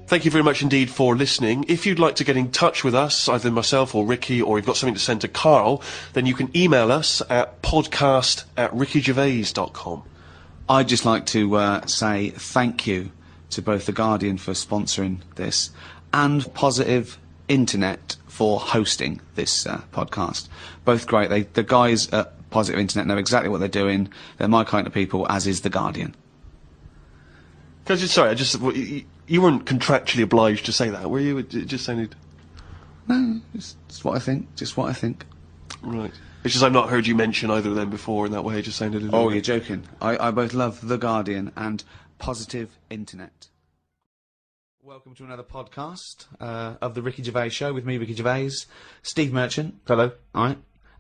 Thank you very much indeed for listening. If you'd like to get in touch with us, either myself or Ricky, or you've got something to send to Carl, then you can email us at podcast@rickygervais.com. I'd just like to say thank you to both The Guardian for sponsoring this and Positive Internet for hosting this podcast. Both great. The guys at Positive Internet know exactly what they're doing. They're my kind of people, as is The Guardian. You weren't contractually obliged to say that, were you? It just sounded... No, it's what I think. Just what I think. Right. It's just I've not heard you mention either of them before in that way. It just sounded a little Oh, bit... you're joking. I both love The Guardian and Positive Internet. Welcome to another podcast of The Ricky Gervais Show with me, Ricky Gervais, Steve Merchant. Hello. All right.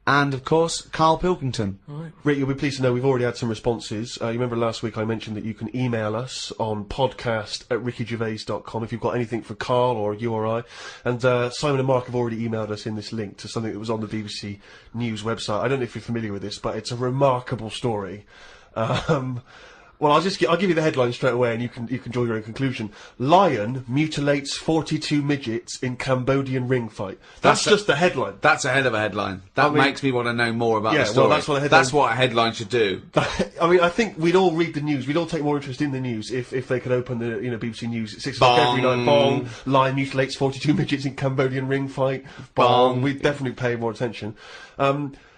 And, of course, Karl Pilkington. All right. Rick, you'll be pleased to know we've already had some responses. You remember last week I mentioned that you can email us on podcast@rickygervais.com if you've got anything for Karl or you or I. And Simon and Mark have already emailed us in this link to something that was on the BBC News website. I don't know if you're familiar with this, but it's a remarkable story. Well, I'll give you the headline straight away, and you can draw your own conclusion. Lion mutilates 42 midgets in Cambodian ring fight. That's just the headline. That's a hell of a headline. That makes me want to know more about the story. Well, that's what a headline should do. I mean, I think we'd all read the news. We'd all take more interest in the news if they could open the BBC News at 6 o'clock every night. Bong. Lion mutilates 42 midgets in Cambodian ring fight. Bong. We'd definitely pay more attention.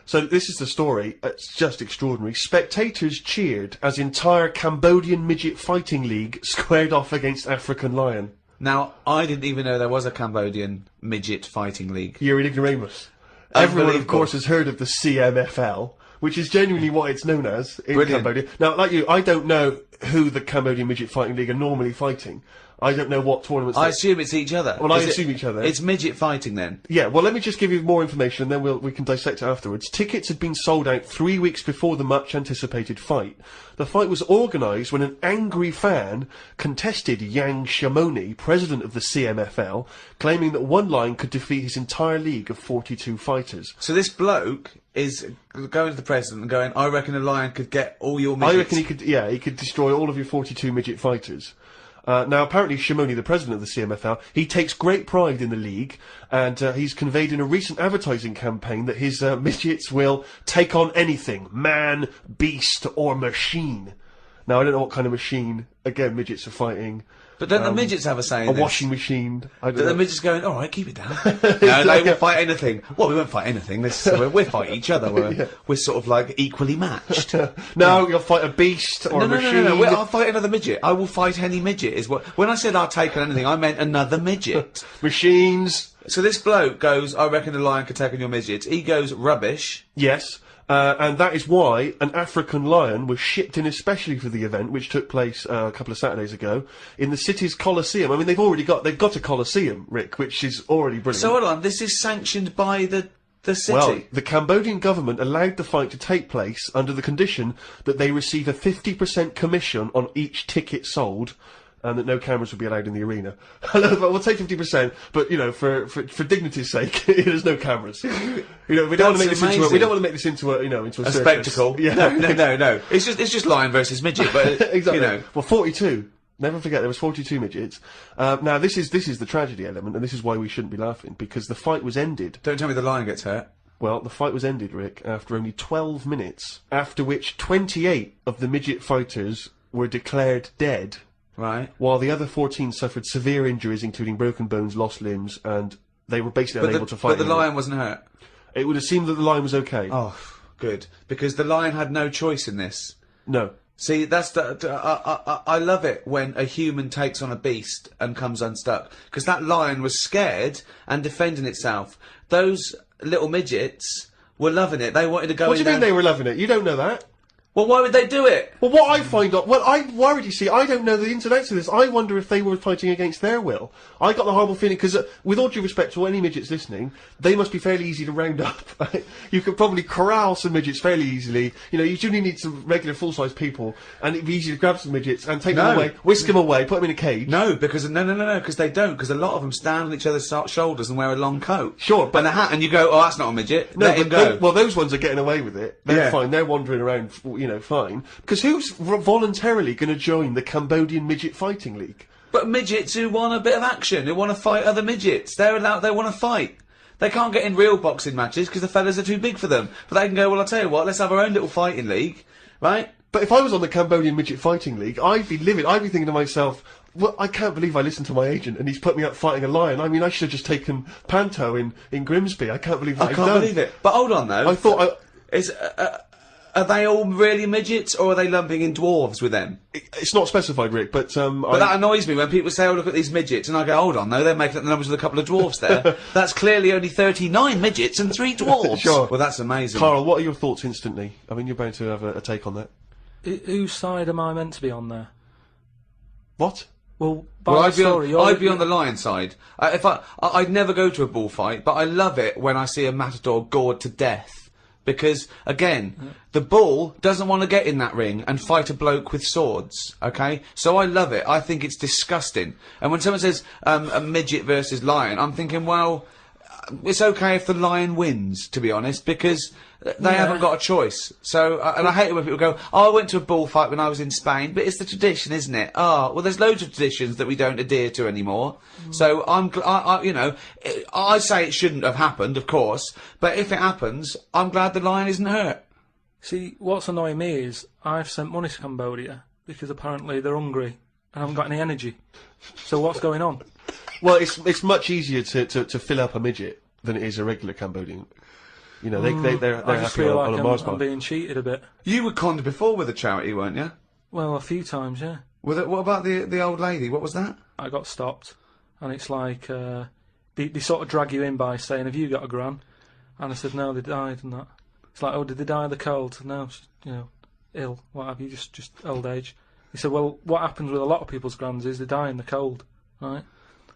So this is the story. It's just extraordinary. Spectators cheered as entire Cambodian midget fighting league squared off against African lion. Now, I didn't even know there was a Cambodian midget fighting league. You're an ignoramus. Everyone, of course, has heard of the CMFL, which is genuinely what it's known as in Cambodia. Now, like you, I don't know who the Cambodian midget fighting league are normally fighting. I don't know what tournaments... I assume it's each other. Well, I assume each other. It's midget fighting, then? Yeah, well, let me just give you more information, and then we can dissect it afterwards. Tickets had been sold out 3 weeks before the much-anticipated fight. The fight was organised when an angry fan contested Yang Shamoni, president of the CMFL, claiming that one lion could defeat his entire league of 42 fighters. So this bloke is going to the president and going, I reckon a lion could get all your midgets. I reckon he could destroy all of your 42 midget fighters. Now, apparently, Shamoni, the president of the CMFL, he takes great pride in the league, and he's conveyed in a recent advertising campaign that his midgets will take on anything, man, beast, or machine. Now, I don't know what kind of machine, again, midgets are fighting. But don't the midgets have a say in a this? washing machine. I don't know. The midgets going, all right, keep it down. No, they won't fight anything. Well, we won't fight anything. We'll fight each other. We're sort of like equally matched. No, you'll fight a beast or a machine. No. I'll fight another midget. I will fight any midget. Is what. When I said I'll take on anything, I meant another midget. Machines. So this bloke goes, I reckon a lion could take on your midgets. He goes, rubbish. Yes. And that is why an African lion was shipped in especially for the event, which took place a couple of Saturdays ago, in the city's Colosseum. I mean, they've got a Colosseum, Rick, which is already brilliant. So hold on, this is sanctioned by the city? Well, the Cambodian government allowed the fight to take place under the condition that they receive a 50% commission on each ticket sold, and that no cameras would be allowed in the arena. We'll take 50%, but, you know, for dignity's sake, there's no cameras. You know, we don't want to make this into a circus. Spectacle. Yeah. No. It's just lion versus midget, but, exactly. You know. Well, 42. Never forget, there was 42 midgets. Now, this is the tragedy element, and this is why we shouldn't be laughing, because the fight was ended. Don't tell me the lion gets hurt. Well, the fight was ended, Rick, after only 12 minutes, after which 28 of the midget fighters were declared dead. Right. While the other 14 suffered severe injuries, including broken bones, lost limbs, and they were basically unable to fight. But the lion wasn't hurt? It would have seemed that the lion was okay. Oh, good. Because the lion had no choice in this. No. See, that's I love it when a human takes on a beast and comes unstuck. Because that lion was scared and defending itself. Those little midgets were loving it. They wanted to go in. What do you mean they were loving it? You don't know that. Well, why would they do it? Well, what I find out... Well, I'm worried, you see. I don't know the ins and outs of this. I wonder if they were fighting against their will. I got the horrible feeling, because with all due respect to any midgets listening, they must be fairly easy to round up. You could probably corral some midgets fairly easily. You know, you only need some regular full-size people, and it'd be easy to grab some midgets and take them away, whisk them away, put them in a cage. No, because... No, because they don't. Because a lot of them stand on each other's shoulders and wear a long coat. Sure, but... And a hat, and you go, oh, that's not a midget. No, let him go. Well, those ones are getting away with it. They're fine. They're wandering around, you know, fine. Because who's voluntarily going to join the Cambodian Midget Fighting League? But midgets who want a bit of action, who want to fight other midgets, they want to fight. They can't get in real boxing matches because the fellas are too big for them. But they can go, well, I'll tell you what, let's have our own little fighting league, right? But if I was on the Cambodian Midget Fighting League, I'd be livid. I'd be thinking to myself, well, I can't believe I listened to my agent and he's put me up fighting a lion. I mean, I should have just taken Panto in Grimsby. I can't believe what I can't believe it. But hold on, though. I thought Are they all really midgets, or are they lumping in dwarves with them? It's not specified, Rick, but that annoys me when people say, oh, look at these midgets, and I go, hold on, no, they're making up the numbers with a couple of dwarves there. That's clearly only 39 midgets and 3 dwarves. Sure. Well, that's amazing. Carl, what are your thoughts instantly? I mean, you're bound to have a take on that. Whose side am I meant to be on there? What? Well, I'd be on the lion side. I'd never go to a bullfight, but I love it when I see a matador gored to death. Because, again, the bull doesn't want to get in that ring and fight a bloke with swords, okay? So I love it. I think it's disgusting. And when someone says a midget versus lion, I'm thinking, well, it's okay if the lion wins, to be honest, because they haven't got a choice. So, and I hate it when people go, oh, I went to a bullfight when I was in Spain, but it's the tradition, isn't it? Oh, well, there's loads of traditions that we don't adhere to anymore. So I say it shouldn't have happened, of course, but if it happens, I'm glad the lion isn't hurt. See, what's annoying me is I've sent money to Cambodia because apparently they're hungry and haven't got any energy. So what's going on? Well, it's much easier to fill up a midget than it is a regular Cambodian. You know, they're I just happy feel on like a Mars bar. I'm being cheated a bit. You were conned before with a charity, weren't you? Well, a few times, yeah. What about the old lady? What was that? I got stopped, and it's like they sort of drag you in by saying, "Have you got a gran?" And I said, "No, they died," and that. It's like, "Oh, did they die of the cold?" No, ill. What have you? Just old age. He said, "Well, what happens with a lot of people's grans is they die in the cold, right?"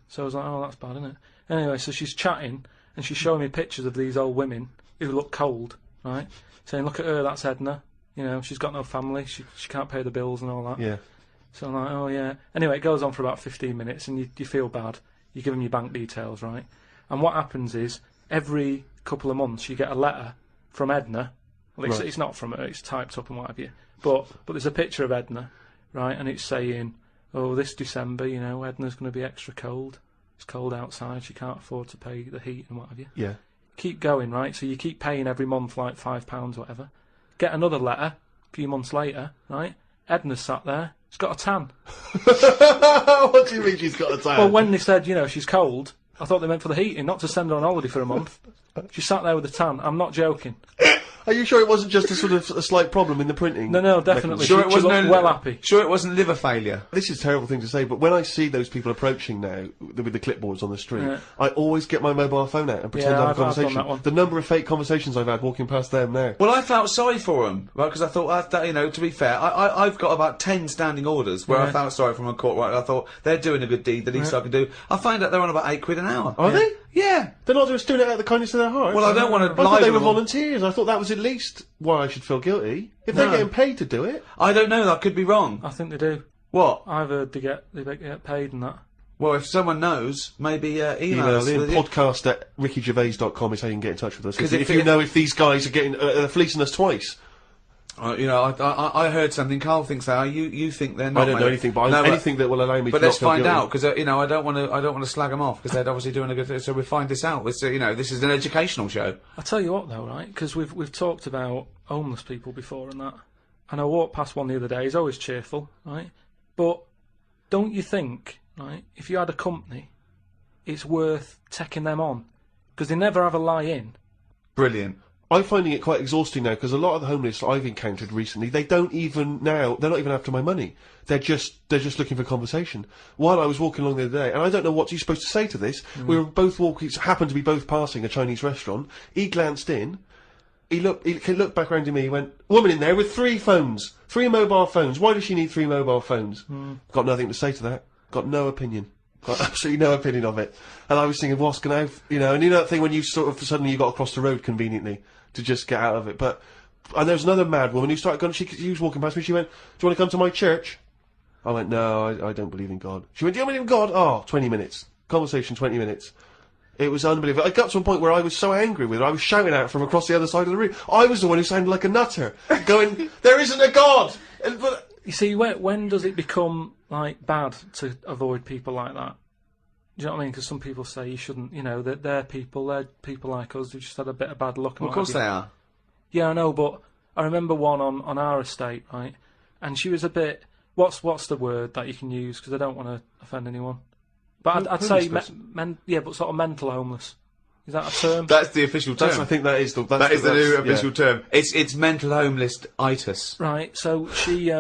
So I was like, "Oh, that's bad, isn't it?" Anyway, so she's chatting and she's showing me pictures of these old women who look cold, right? Saying, "Look at her, that's Edna. You know, she's got no family. She can't pay the bills and all that." Yeah. So I'm like, "Oh yeah." Anyway, it goes on for about 15 minutes, and you feel bad. You give them your bank details, right? And what happens is every couple of months you get a letter from Edna. Well, it's not from her; it's typed up and what have you. But there's a picture of Edna, right? And it's saying, "Oh, this December, Edna's going to be extra cold. It's cold outside. She can't afford to pay the heat and what have you." Yeah. Keep going, right? So you keep paying every month like £5, whatever. Get another letter a few months later, right? Edna's sat there. She's got a tan. What do you mean she's got a tan? Well, when they said, she's cold, I thought they meant for the heating, not to send her on holiday for a month. She sat there with a tan. I'm not joking. Are you sure it wasn't just a sort of a slight problem in the printing? No, definitely. Sure, she looked well happy. Sure, it wasn't liver failure. This is a terrible thing to say, but when I see those people approaching now with the clipboards on the street, I always get my mobile phone out and pretend to have a conversation. I've done that one. The number of fake conversations I've had walking past them now. Well, I felt sorry for them, right? Because I thought, to be fair, I've got about 10 standing orders where I felt sorry for them in court. Right? I thought they're doing a good deed. The least I can do. I find out they're on about £8 an hour. Are they? Yeah. They're not just doing it out of the kindness of their hearts. Well, I don't want to I lie thought they with were them. volunteers. I thought that was at least why I should feel guilty. If they're No. getting paid to do it. I don't know. I could be wrong. I think they do. What? I've heard they get paid and that. Well, if someone knows, maybe email Email us. in podcast@rickygervais.com is how you can get in touch with us. 'Cause If you know if these guys are getting fleecing us twice. I heard something. Carl thinks they are. You think they're not? I don't know anything, but anything that will allow me. But to let's not feel find guilty. out because I don't want to slag them off because they're obviously doing a good thing. So we find this out. It's, this is an educational show. I tell you what though, right? Because we've talked about homeless people before and that, and I walked past one the other day. He's always cheerful, right? But don't you think, right? If you had a company, it's worth taking them on because they never have a lie in. Brilliant. I'm finding it quite exhausting now because a lot of the homeless I've encountered recently, they're not even after my money. They're just looking for conversation. While I was walking along the other day, and I don't know what you're supposed to say to this, we were both happened to be both passing a Chinese restaurant. He glanced in, he looked back around to me, he went, "Woman in there with 3 phones, 3 mobile phones. Why does she need 3 mobile phones?" Got nothing to say to that. Got no opinion. Got absolutely no opinion of it. And I was thinking, what's going to, and that thing when you sort of suddenly you got across the road conveniently to just get out of it. And there was another mad woman who started going, she was walking past me, she went, "Do you want to come to my church?" I went, "No, I don't believe in God." She went, "Do you believe in God?" Oh, 20 minutes. Conversation, 20 minutes. It was unbelievable. I got to a point where I was so angry with her, I was shouting at her from across the other side of the room. I was the one who sounded like a nutter, going, "There isn't a God!" But You see, when does it become like bad to avoid people like that? Do you know what I mean? Because some people say you shouldn't. You know, that they're people like us who just had a bit of bad luck. Well, of course they are. Yeah, I know, but I remember one on our estate, right? And she was a bit. What's the word that you can use? Because I don't want to offend anyone. But I'd say but sort of mental homeless. Is that a term? That's the official term. I think that is the new official term. It's mental homeless-itis. Right. So she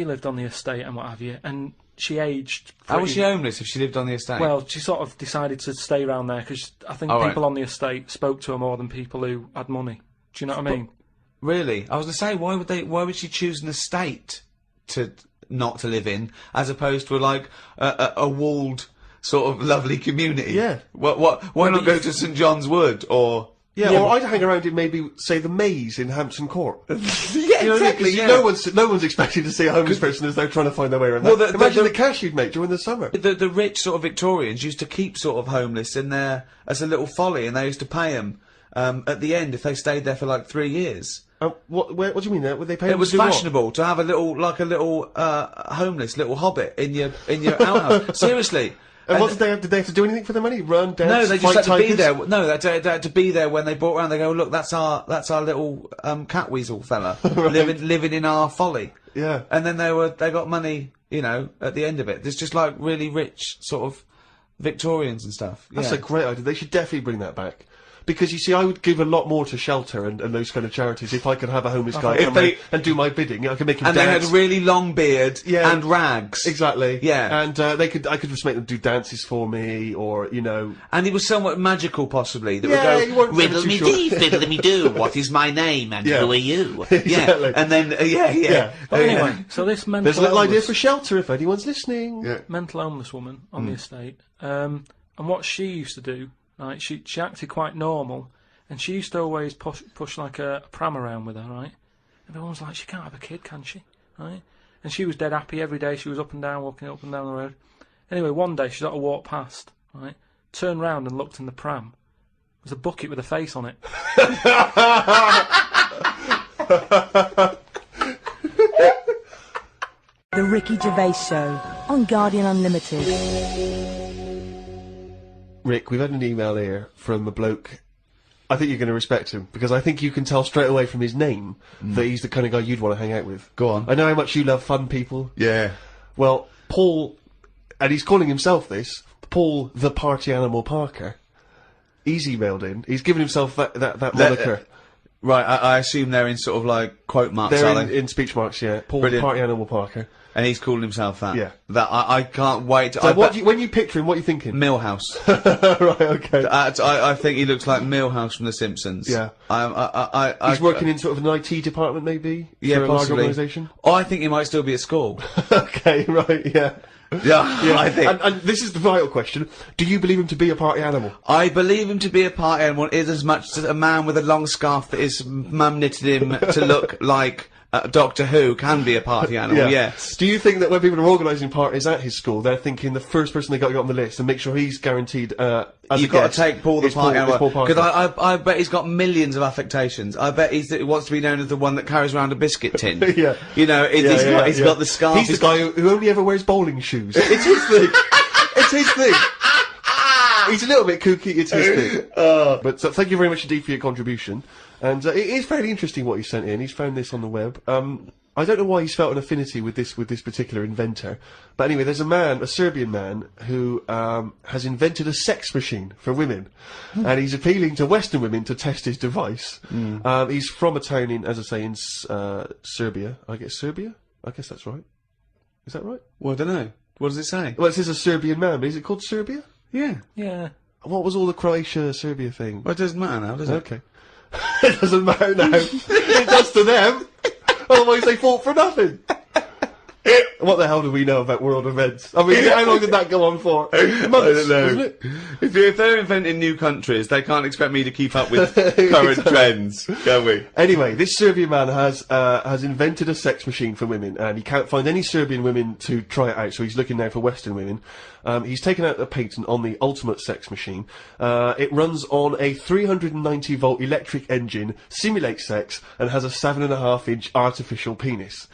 lived on the estate and what have you, and she aged. How was she homeless if she lived on the estate? Well, she sort of decided to stay around there because I think people on the estate spoke to her more than people who had money. Do you know what I mean? Really? I was going to say, why would she choose an estate not to live in, as opposed to like a walled sort of lovely community? Yeah. Why not go to St John's Wood or? Yeah, or I'd hang around in maybe, say, the Maze in Hampton Court. Yeah, exactly. Yeah. No one's expecting to see a homeless person as they're trying to find their way around. Well, imagine the cash you'd make during the summer. The rich sort of Victorians used to keep sort of homeless in there as a little folly, and they used to pay them at the end if they stayed there for like 3 years. What do you mean? Would they pay? It was fashionable to have a little homeless little hobbit in your outhouse. Seriously. And what did they have to do anything for the money? Run, dance, no, they just had to tigers? be there. No, they had to be there when they brought around. They go, look, that's our little cat weasel fella Right. living in our folly. Yeah. And then they got money, you know, at the end of it. There's just like really rich sort of Victorians and stuff. That's yeah. a great idea. They should definitely bring that back. Because, you see, I would give a lot more to shelter and those kind of charities if I could have a homeless guy come in and do my bidding. I could make him dance. And they had a really long beard Yeah. and rags. Exactly. Yeah. And I could just make them do dances for me, or, you know... And it was somewhat magical, possibly, that Yeah, would you go, weren't riddle too me sure. dee, fiddle me do, what is my name, and Yeah. who are you? Exactly. Yeah, and then, Yeah. But anyway, so this mental There's a little idea homeless, for shelter if anyone's listening. Yeah. mental homeless woman on the estate, and what she used to do, right? She acted quite normal. And she used to always push like a pram around with her, right? And everyone's like, she can't have a kid, can she? Right? And she was dead happy every day. She was up and down, walking up and down the road. Anyway, one day she sort of walked past, right? Turned round and looked in the pram. There was a bucket with a face on it. The Ricky Gervais Show on Guardian Unlimited. Rick, we've had an email here from a bloke. I think you're going to respect him, because I think you can tell straight away from his name that he's the kind of guy you'd want to hang out with. Go on. I know how much you love fun people. Yeah. Well, Paul, and he's calling himself this, Paul the Party Animal Parker, he's emailed in. He's given himself that moniker. Right, I assume they're in sort of like quote marks, They're are they? in speech marks, yeah. Paul Brilliant. the Party Animal Parker. And he's calling himself that. Yeah. That I can't wait. So when you picture him, what are you thinking? Millhouse. Right, okay. I think he looks like Millhouse from The Simpsons. Yeah. He's working in sort of an IT department, maybe? Yeah, for a large possibly. organisation? I think he might still be at school. Okay, right, yeah. Yeah, I think. And this is the vital question. Do you believe him to be a party animal? I believe him to be a party animal is as much as a man with a long scarf that his mum knitted him to look like Doctor Who can be a party animal, yes. Do you think that when people are organising parties at his school, they're thinking the first person they got to get on the list and make sure he's guaranteed as You've got to take Paul the party animal. Because Because I bet he's got millions of affectations. I bet he wants to be known as the one that carries around a biscuit tin. Yeah. You know, he's got the scarf. He's the guy who only ever wears bowling shoes. It's his thing. It's his thing. He's a little bit kooky, it's his thing. But thank you very much indeed for your contribution. And it is fairly interesting what he sent in. He's found this on the web. I don't know why he's felt an affinity with this particular inventor. But anyway, there's a Serbian man, who has invented a sex machine for women. And he's appealing to Western women to test his device. He's from a town in, as I say, in Serbia. I guess Serbia? I guess that's right. Is that right? Well, I don't know. What does it say? Well, it says a Serbian man, but is it called Serbia? Yeah. Yeah. What was all the Croatia-Serbia thing? Well, it doesn't matter now, does it? Okay. It doesn't matter now. It does to them. Otherwise they fought for nothing. What the hell do we know about world events? I mean, how long did that go on for? Months, I don't know. wasn't it? If they're inventing new countries, they can't expect me to keep up with current trends, can we? Anyway, this Serbian man has invented a sex machine for women, and he can't find any Serbian women to try it out, so he's looking now for Western women. He's taken out a patent on the ultimate sex machine. It runs on a 390-volt electric engine, simulates sex, and has a 7.5-inch artificial penis.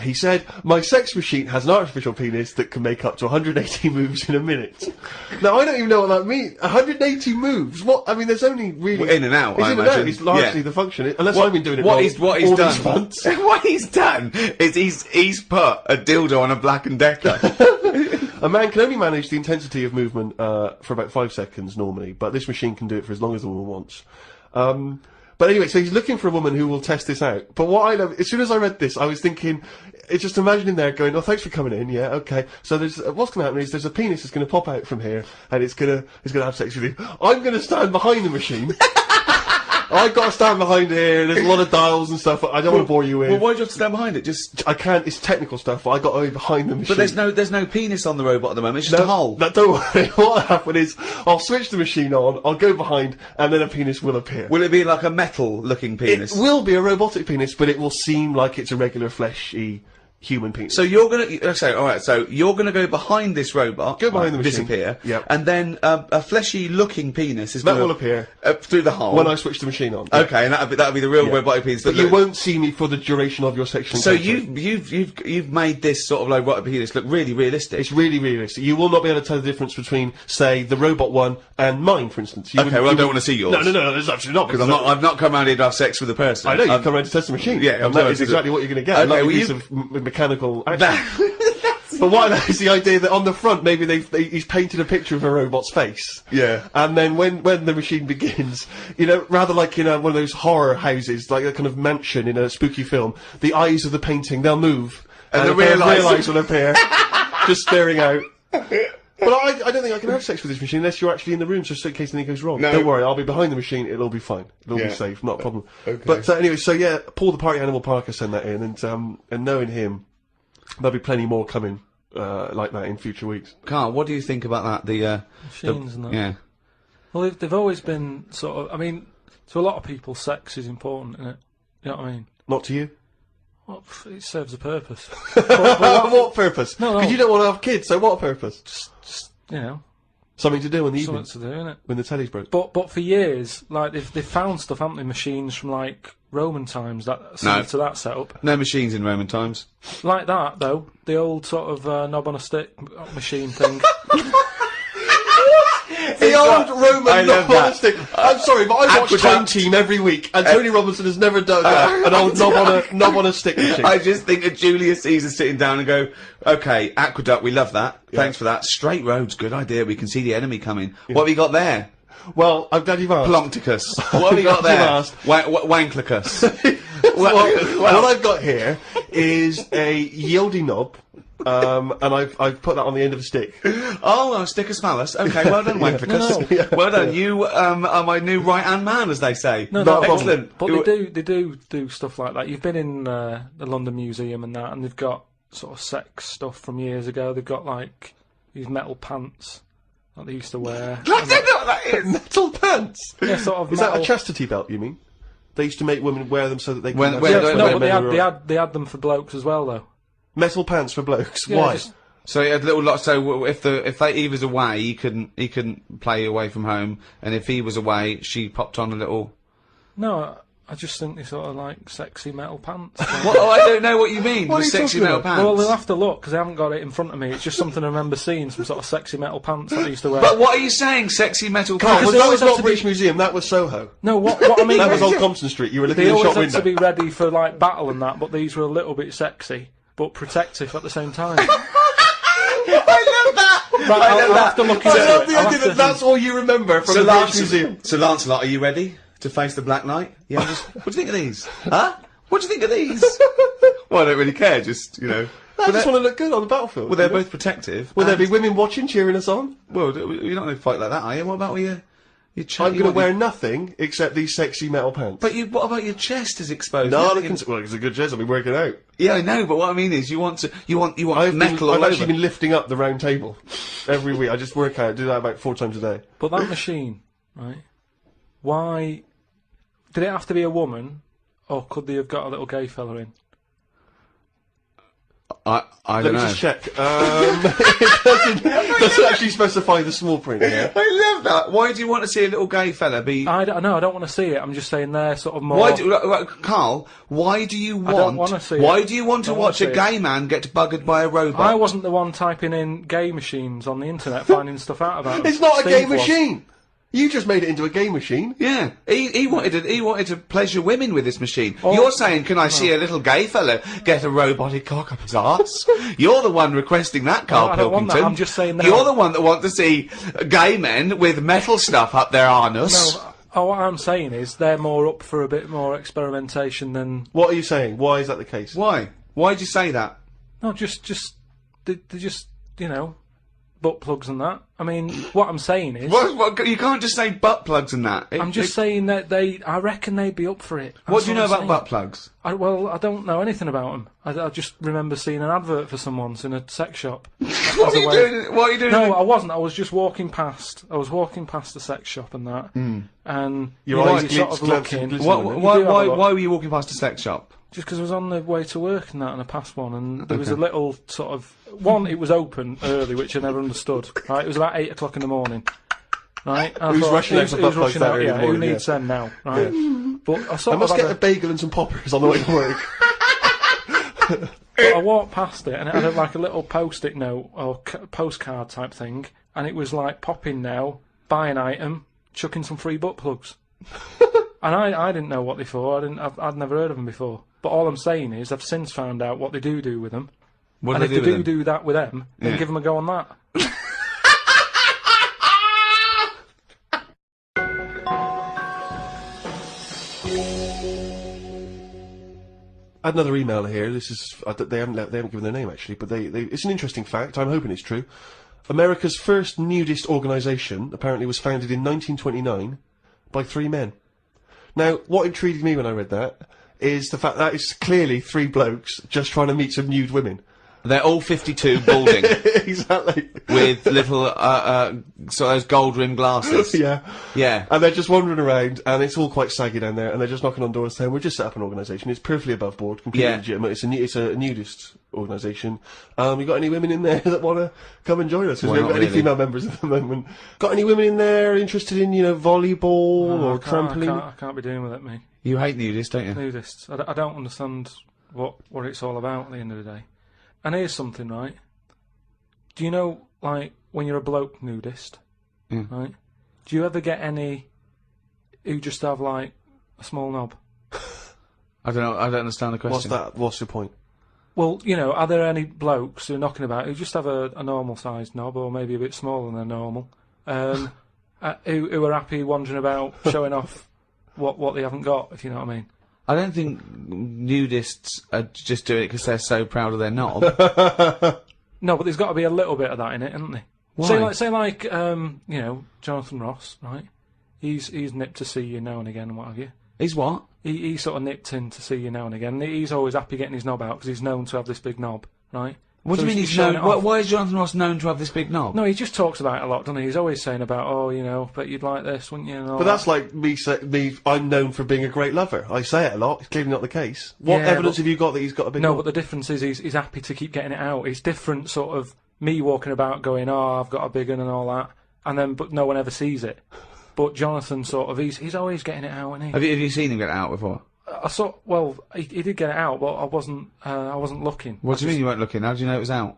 He said, "My sex machine has an artificial penis that can make up to 180 moves in a minute. Now, I don't even know what that means. 180 moves? What? I mean, there's only really... In and out, It's I in and out. imagine. It's largely Yeah. the function. Unless I've been doing it What wrong he's all these done. months. What he's done is he's put a dildo on a Black and Decker. A man can only manage the intensity of movement for about 5 seconds normally, but this machine can do it for as long as the woman wants. But anyway, so he's looking for a woman who will test this out. But what I love, as soon as I read this, I was thinking, it's just imagining there going, oh, thanks for coming in, yeah, okay. So there's, what's going to happen is there's a penis that's going to pop out from here, and it's going to have sex with you. I'm going to stand behind the machine. I've got to stand behind here, there's a lot of dials and stuff, I don't want to bore you with. Well, why do you have to stand behind it? Just... I can't, it's technical stuff, but I got to be behind the machine. But there's no penis on the robot at the moment, it's just a hole. No, don't worry. What'll happen is, I'll switch the machine on, I'll go behind, and then a penis will appear. Will it be like a metal-looking penis? It will be a robotic penis, but it will seem like it's a regular fleshy human penis. So you're gonna so you're gonna go behind this robot, Go behind the machine. disappear, Yep. and then a fleshy-looking penis is That gonna will appear through the hole when I switch the machine on. Okay, and that'll be the real robotic penis. But you won't see me for the duration of your sexual So encounter. you've made this sort of like robotic penis look really realistic. It's really realistic. You will not be able to tell the difference between, say, the robot one and mine, for instance. You Okay, wouldn't- well, I you don't wouldn't- want to see yours. No, there's absolutely not. Because I've not come around here to have sex with a person. I know, you've come around to test the machine. Yeah, and I'm that sorry is to exactly do- what you're going to get. Okay, A lovely well, piece you- of mechanical action. But what I know is the idea that on the front, maybe he's painted a picture of a robot's face. Yeah. And then when the machine begins, you know, rather like in one of those horror houses, like a kind of mansion in a spooky film, the eyes of the painting, they'll move. And a the real pair of eyes will appear, just staring out. But I don't think I can have sex with this machine unless you're actually in the room, just in case anything goes wrong. No. Don't worry, I'll be behind the machine, it'll be fine. It'll Yeah. be safe, not a problem. Okay. But anyway, so yeah, Paul the Party Animal Parker sent that in, and knowing him, there'll be plenty more coming like that in future weeks. Carl, what do you think about that? The Machines and that. yeah. Well, they've always been sort of. I mean, to a lot of people, sex is important, isn't it? You know what I mean? Not to you? Well, it serves a purpose. but What purpose? No, no. Because you don't want to have kids, so what purpose? just you know, Something to do in the evening, something to do, innit? when the telly's broke. But for years, like they've found stuff, haven't they? Machines from like Roman times that similar to that setup. No machines in Roman times. Like that though, the old sort of knob on a stick machine thing. The old Roman I love knob on a that. stick. I'm sorry, but I watch Aqueduct. Time Team every week, and Tony Robinson has never done an old knob on a stick machine. I just think of Julius Caesar sitting down and go, okay, aqueduct, we love that. Thanks for that. Straight roads, good idea. We can see the enemy coming. What have you got there? Well, I'm glad you've asked. Ploncticus. What have you got there? Glad you've Wanklicus. What I've got here is a Yieldy knob, and I've put that on the end of a stick. Oh, a stick of phallus. Okay, well done, Wanklicus. No. Well done. You are my new right-hand man, as they say. No, Excellent. But they do stuff like that. You've been in the London Museum and that, and they've got sort of sex stuff from years ago. They've got like these metal pants that they used to wear. I don't know what that is. Metal pants. Yeah, sort of Is metal. that a chastity belt? You mean? They used to make women wear them so that they could. When- have when- sex when- when No, men but were- they had them for blokes as well, though. metal pants for blokes. Yeah, Why? just- So he had little lot. So if he was away, he couldn't play away from home, and if he was away, she popped on a little. No, I just think they sort of like sexy metal pants. What? Oh, I don't know what you mean. What are with you sexy talking metal about? pants. Well, we'll have to look because I haven't got it in front of me. It's just something I remember seeing, some sort of sexy metal pants that they used to wear. But what are you saying? Sexy metal Carl, pants? well, they that always was had not to British be- Museum. That was Soho. No, what I mean That was Old Compton Street. You were looking they in the always shop had to window. be ready for like battle and that, but these were a little bit sexy but protective at the same time. I love that. Right, I'll have to look into I love it. the I'll idea have to- that that's all you remember from So, the British Museum. So Lancelot, are you ready to face the Black Knight? Yeah. What do you think of these? Huh? What do you think of these? Well, I don't really care. Just I just want to look good on the battlefield. Well, they're you know? both protective. Will there be and- women watching, cheering us on? Well, you're not going to fight like that, are you? What about your I'm going to wear nothing except these sexy metal pants. But what about your chest is exposed? no, You they can- can, well, it's a good chest. I'll be working out. Yeah, I know, but what I mean is, you want I've metal all actually over. been lifting up the round table every week. I just work out, do that about 4 times a day. But that machine, right? Why did it have to be a woman, or could they have got a little gay fella in? I Let don't me know. just check. It doesn't actually specify the small print here. I love that. Why do you want to see a little gay fella be... I don't want to see it. I'm just saying they're sort of more... Carl, why do you want... I don't want to see it. Why do you want to Don't watch wanna a see gay man get buggered by a robot? I wasn't the one typing in gay machines on the internet, finding stuff out about them. It's not a Steve gay was. machine. You just made it into a gay machine. Yeah, he wanted to pleasure women with this machine. You're saying, can I see a little gay fella get a robotic cock up his arse? You're the one requesting that, Karl I don't want Pilkington. that. I'm just saying that. You're the one that wants to see gay men with metal stuff up their anus. No, what I'm saying is they're more up for a bit more experimentation than... What are you saying? Why is that the case? Why? Why'd you say that? No, they're just, butt plugs and that. I mean, what I'm saying is... What, you can't just say butt plugs and that. I'm just saying that I reckon they'd be up for it. What That's do you know I'm about saying. butt plugs? Well, I don't know anything about them. I just remember seeing an advert for some once in a sex shop. What are you doing? What are you doing? No, I wasn't. I was just walking past. I was walking past the sex shop and that, and Your eyes sort of glanced looking. and Why were you walking past a sex shop? Just because I was on the way to work and that, and I passed one, and there was a little sort of one. It was open early, which I never understood. Right, it was about 8 o'clock in the morning. Right, and I Who's thought, rushing out for butt plugs that early in the who morning, needs them now? Right, but I I sort must of get had a bagel and some poppers on the way to work. But I walked past it, and it had like a little post-it note or postcard type thing, and it was like, pop in now, buy an item, chuck in some free butt plugs. And I didn't know what they for. I'd never heard of them before. But all I'm saying is, I've since found out what they do with them. What And do if they they do with do that with them, then Yeah. give them a go on that. I had another email here. This is they haven't given their name actually, but it's an interesting fact. I'm hoping it's true. America's first nudist organisation apparently was founded in 1929 by 3 men. Now, what intrigued me when I read that is the fact that it's clearly 3 blokes just trying to meet some nude women. They're all 52, balding, Exactly. with little, so those gold-rimmed glasses. Yeah. Yeah. And they're just wandering around, and it's all quite saggy down there, and they're just knocking on doors saying, we've just set up an organisation, it's perfectly above board, completely Yeah. legitimate, it's a nudist organisation. You got any women in there that want to come and join us? Because Well, we haven't not got any really. female members at the moment. Got any women in there interested in, volleyball or trampoline? I can't be doing with it, me. You hate nudists, don't you? Nudists. I don't understand what it's all about at the end of the day. And here's something, right? Do you know, like, when you're a bloke nudist, right? Do you ever get any who just have, like, a small knob? I don't know. I don't understand the question. What's that? What's your point? Well, are there any blokes who are knocking about who just have a normal-sized knob, or maybe a bit smaller than normal, who are happy wandering about showing off what they haven't got, if you know what I mean? I don't think nudists are just doing it because they're so proud of their knob. No, but there's got to be a little bit of that in it, isn't there? Why? Say like Jonathan Ross, right? He's nipped to see you now and again and what have you. He's what? He sort of nipped in to see you now and again. He's always happy getting his knob out because he's known to have this big knob, right? What So do you mean he's showing known? it off. Why is Jonathan Ross known to have this big knob? No, he just talks about it a lot, doesn't he? He's always saying about, but you'd like this, wouldn't you? And all But that. that's like I'm known for being a great lover. I say it a lot, it's clearly not the case. What Yeah, evidence but- have you got that he's got a big No, knob? but the difference is he's happy to keep getting it out. It's different, sort of me walking about going, I've got a big one and all that, but no one ever sees it. But Jonathan sort of he's always getting it out, isn't he? Have you seen him get it out before? He did get it out, but I wasn't looking. What do you mean you weren't looking? How do you know it was out?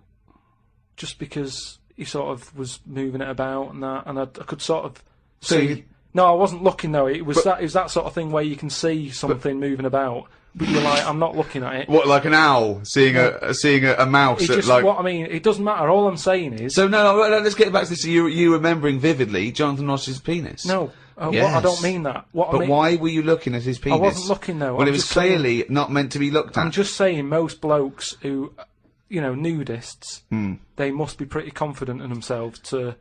Just because he sort of was moving it about and that, and I could sort of So see. you- No, I wasn't looking though. It was that sort of thing where you can see something moving about, but you're like, I'm not looking at it. What, like an owl seeing a mouse? It That, just like... what I mean. It doesn't matter. All I'm saying is So no, let's get back to this. You remembering vividly Jonathan Ross's penis? no. Yes. I don't mean that. What I But mean, why were you looking at his penis? I wasn't looking though. Well, I'm it was just saying- clearly not meant to be looked at. I'm just saying, most blokes who, nudists, Hmm. they must be pretty confident in themselves to,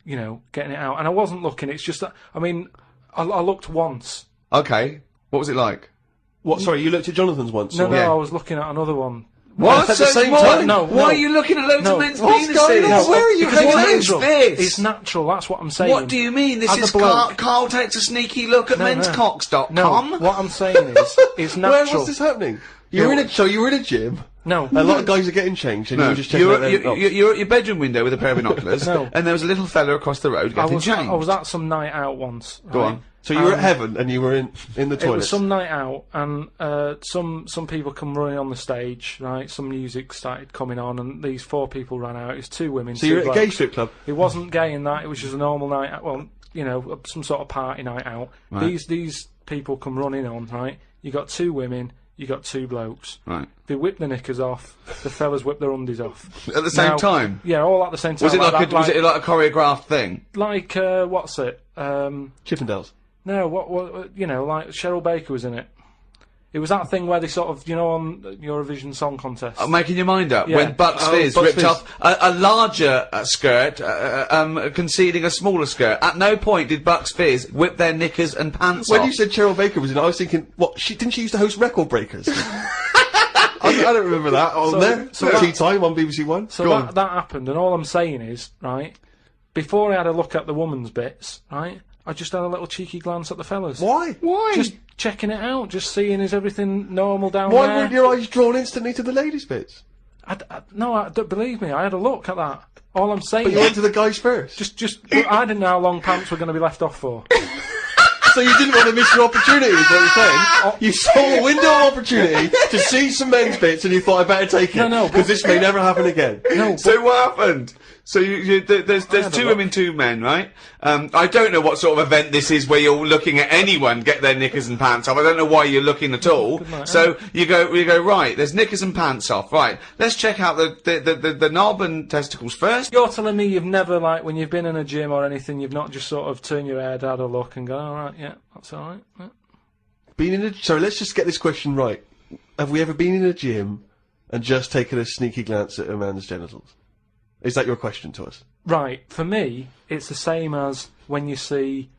getting it out. And I wasn't looking. It's just that I looked once. Okay, what was it like? What? Sorry, you looked at Jonathan's once? No, or- Yeah. I was looking at another one. What? At the same why, time? No, why no. are you looking at loads No. of men's What's penises? going on? No, Where are you because hanging it's out? natural. this? It's natural. That's what I'm saying. What do you mean? This As a is bloke- Carl takes a sneaky look at No, no. menscocks.com. No, what I'm saying is, it's Where natural. was this happening? You were in a gym. No. A lot of guys are getting changed, and you were just checking out their you're at your bedroom window with a pair of binoculars, No. and there was a little fella across the road getting changed. I was at some night out once. Go right? on. So you were at heaven, and you were in the toilet. It was some night out, and some people come running on the stage, right? Some music started coming on, and these 4 people ran out. It was 2 women. So you're at a gay strip club? It wasn't gay in that. It was just a normal night out. Well, some sort of party night out. Right. These people come running on, right? You got 2 women. You got 2 blokes. Right. They whip the knickers off. The fellas whip their undies off. At the same time? Yeah, all at the same time. Was it was it like a choreographed thing? Like what's it? Chippendales. No, what like Cheryl Baker was in it. It was that thing where they sort of, on Eurovision Song Contest. Making your mind up. Yeah. When Bucks Fizz Bucks ripped Fizz. off a larger skirt, conceding a smaller skirt. At no point did Bucks Fizz whip their knickers and pants When off. you said Cheryl Baker was in it, I was thinking, what? Didn't she used to host Record Breakers? I don't remember that on there. Tea Time on BBC One. So that happened, and all I'm saying is, right, before I had a look at the woman's bits, right, I just had a little cheeky glance at the fellas. Why? Just checking it out, just seeing is everything normal down Why there. weren't your eyes drawn instantly to the ladies' bits? No, don't believe me. I had a look at that. All I'm saying But you is, went to the guys first. I didn't know how long pants were going to be left off for. So you didn't want to miss your opportunity, is what you're saying? You saw a window of opportunity to see some men's bits, and you thought, I better take it. No, because this may never happen again. No, So what happened? So there's had a 2 look. women, 2 men, right? I don't know what sort of event this is where you're looking at anyone get their knickers and pants off. I don't know why you're looking at all. night, So you go right. There's knickers and pants off. Right. Let's check out the knob and testicles first. You're telling me you've never, like, when you've been in a gym or anything, you've not just sort of turned your head, had a look, and gone, all right, yeah, that's all right. Yeah. So let's just get this question right. Have we ever been in a gym and just taken a sneaky glance at a man's genitals? Is that your question to us? Right, for me, it's the same as when you see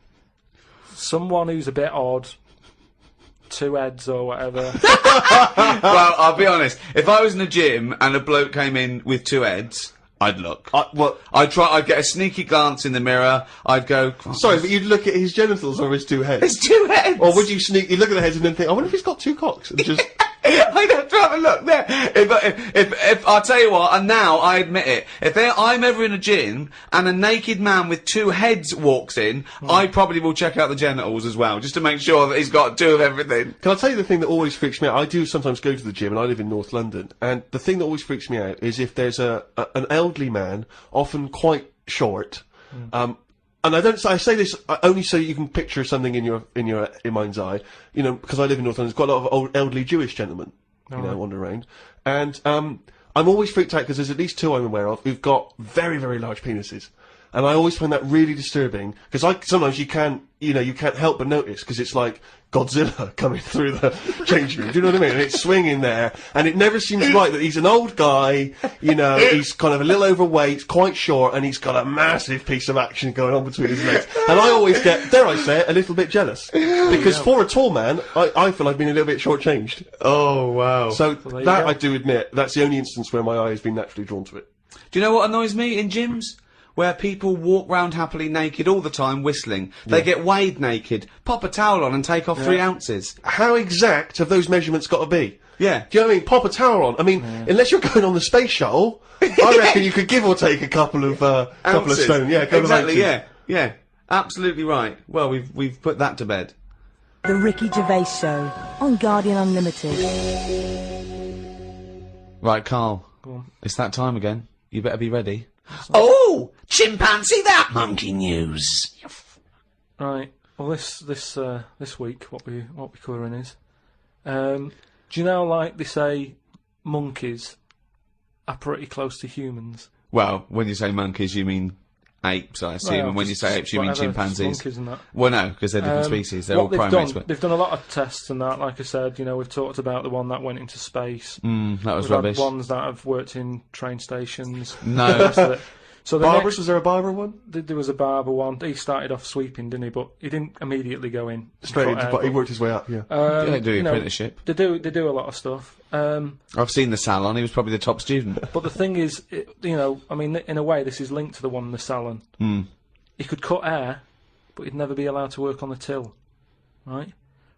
someone who's a bit odd, 2 heads or whatever. Well, I'll be honest. If I was in a gym and a bloke came in with 2 heads, I'd look. I'd get a sneaky glance in the mirror. I'd go. Sorry, but you'd look at his genitals or his 2 heads? There's 2 heads. Or would you sneakily look at the heads and then think, I wonder if he's got 2 cocks? And just... I'd have to have a look there. If I'll tell you what, and now I admit it, if I'm ever in a gym and a naked man with 2 heads walks in, I probably will check out the genitals as well, just to make sure that he's got 2 of everything. Can I tell you the thing that always freaks me out? I do sometimes go to the gym, and I live in North London, and the thing that always freaks me out is if there's an elderly man, often quite short, and I say this only so you can picture something in your mind's eye, because I live in North London. There's quite a lot of old elderly Jewish gentlemen, wander around, and I'm always freaked out because there's at least 2 I'm aware of who've got very, very large penises, and I always find that really disturbing because sometimes you can't help but notice because it's like Godzilla coming through the changing room. Do you know what I mean? And it's swinging there, and it never seems right that he's an old guy, he's kind of a little overweight, quite short, and he's got a massive piece of action going on between his legs. And I always get, dare I say it, a little bit jealous. Because for a tall man, I feel I've been a little bit shortchanged. Oh, wow. So there you that, go. I do admit, that's the only instance where my eye has been naturally drawn to it. Do you know what annoys me in gyms? Where people walk round happily naked all the time whistling. They get weighed naked, pop a towel on and take off 3 ounces. How exact have those measurements got to be? Yeah. Do you know what I mean? Pop a towel on. I mean, unless you're going on the space shuttle, I reckon you could give or take a couple of stone. Yeah, a couple exactly, of ounces. yeah. Absolutely right. Well, we've put that to bed. The Ricky Gervais Show on Guardian Unlimited. Right, Carl. Go on. It's that time again. You better be ready. Oh, chimpanzee that monkey news. Right. Well, this week, what we're covering is, do you know, like they say, monkeys are pretty close to humans. Well, when you say monkeys, you mean apes, I assume, Well, and when you just say apes, you mean whatever, chimpanzees. monkeys and that. Well, no, because they're different species. They're all What they've primates. done, they've done a lot of tests and that. Like I said, we've talked about the one that went into space. That was We've rubbish. had ones that have worked in train stations. No. The rest of it. So the Barbers, next, was there a barber one? there was a barber one. He started off sweeping, didn't he? But he didn't immediately go in Straight cut into, but he worked his way up, yeah. Yeah, they do apprenticeship. They do a lot of stuff. I've seen the salon. He was probably the top student. But the thing is, I mean, in a way, this is linked to the one in the salon. He could cut hair, but he'd never be allowed to work on the till, right?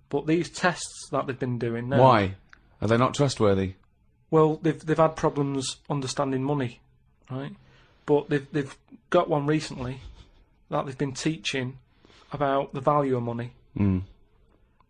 But these tests that they've been doing now. Why? Are they not trustworthy? Well, they've had problems understanding money, right? But they've got one recently that they've been teaching about the value of money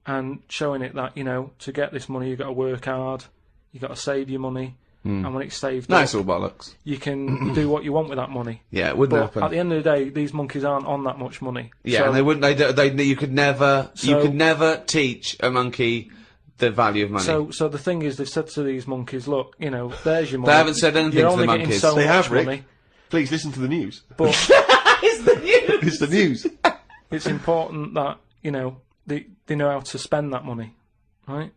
and showing it that, you know, to get this money you've got to work hard, you've got to save your money, and when it's saved No, it's up, all bollocks. you can do what you want with that money. Yeah, it wouldn't But happen. at the end of the day, these monkeys aren't on that much money. Yeah, So- and they wouldn't. They you could never. you So- could never teach a monkey the value of money. So the thing is, they've said to these monkeys, look, you know, there's your money. They haven't said anything You're to the only getting monkeys. so They much have, Rick. money, Please listen to the news. but It's the news. It's the news. it's important that, you know, they know how to spend that money, right?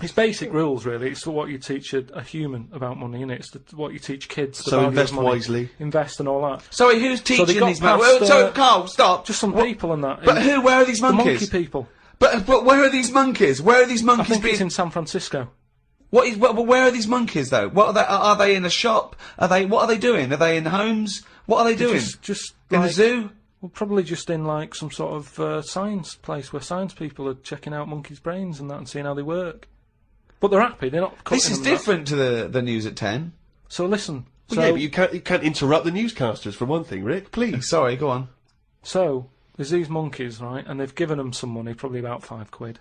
It's basic rules, really. It's what you teach a human about money, isn't it? It's what you teach kids. The So value invest of money. wisely. Invest and all that. Sorry, who's they teaching got these monkeys? past, So, Carl, stop. Just some What- people and that. But who? Where are these The monkeys? monkey people. But where are these monkeys? Where are these I monkeys think being? it's in San Francisco. Where are these monkeys though? What are they? Are they in a shop? What are they doing? Are they in homes? What are they doing? Just in the like- zoo? Well, probably just in like some sort of science place where science people are checking out monkeys' brains and that and seeing how they work. But they're happy. They're not. This cutting is them that. different to the news at 10. So listen. Well, yeah, but you can't interrupt the newscasters for one thing, Rick. Please. Sorry, go on. So there's these monkeys, right, and they've given them some money, probably about £5,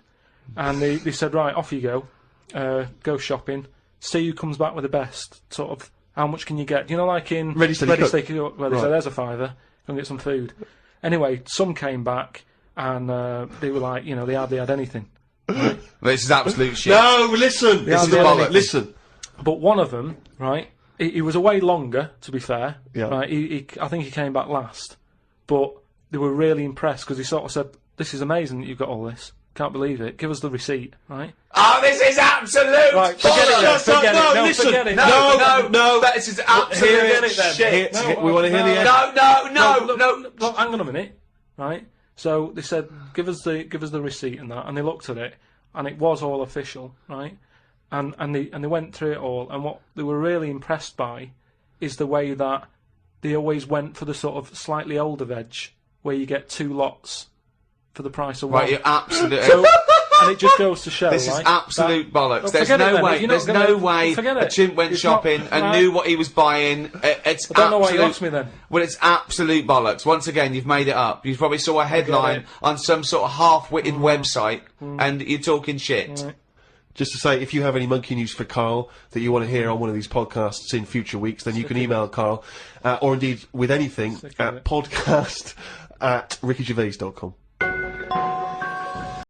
and they said, right, off you go, go shopping, see who comes back with the best. Sort of, how much can you get? You know, like in Ready, Steady, Cook. Steady, Cook, where they Right. said, there's a £5, go and get some food. Anyway, some came back and they were like, you know, they hardly had anything. Right? This is absolute shit. No, listen. Yeah, This is yeah, bollocks. yeah. Listen. But one of them, right, he was away longer, to be fair. Yeah. Right, I think he came back last. But they were really impressed because he sort of said, this is amazing that you've got all this. Can't believe it. Give us the receipt, right? Oh, this is absolute Right, forget it then. bollocks. Forget it. No, listen. forget it. No, this is absolute Forget it then. shit. Hit. We want to hear the end. Look, hang on a minute, right? So they said, give us the receipt and that, and they looked at it, and it was all official, right? And they went through it all, and what they were really impressed by is the way that they always went for the sort of slightly older veg, where you get 2 lots for the price of one. Right, you're absolute. So, and it just goes to show, This is right, absolute that- bollocks. Well, There's forget it no then. way. If you're There's not no gonna- way forget a it. chimp went It's not- shopping and right. knew what he was buying. It's I don't know why absolute. you asked me then. Well, it's absolute bollocks. Once again, you've made it up. You probably saw a headline it. on some sort of half-witted website, and you're talking shit. Right. Just to say, if you have any monkey news for Carl that you want to hear on one of these podcasts in future weeks, then you can email Carl, or indeed with anything Sick of at it. podcast@rickygervais.com.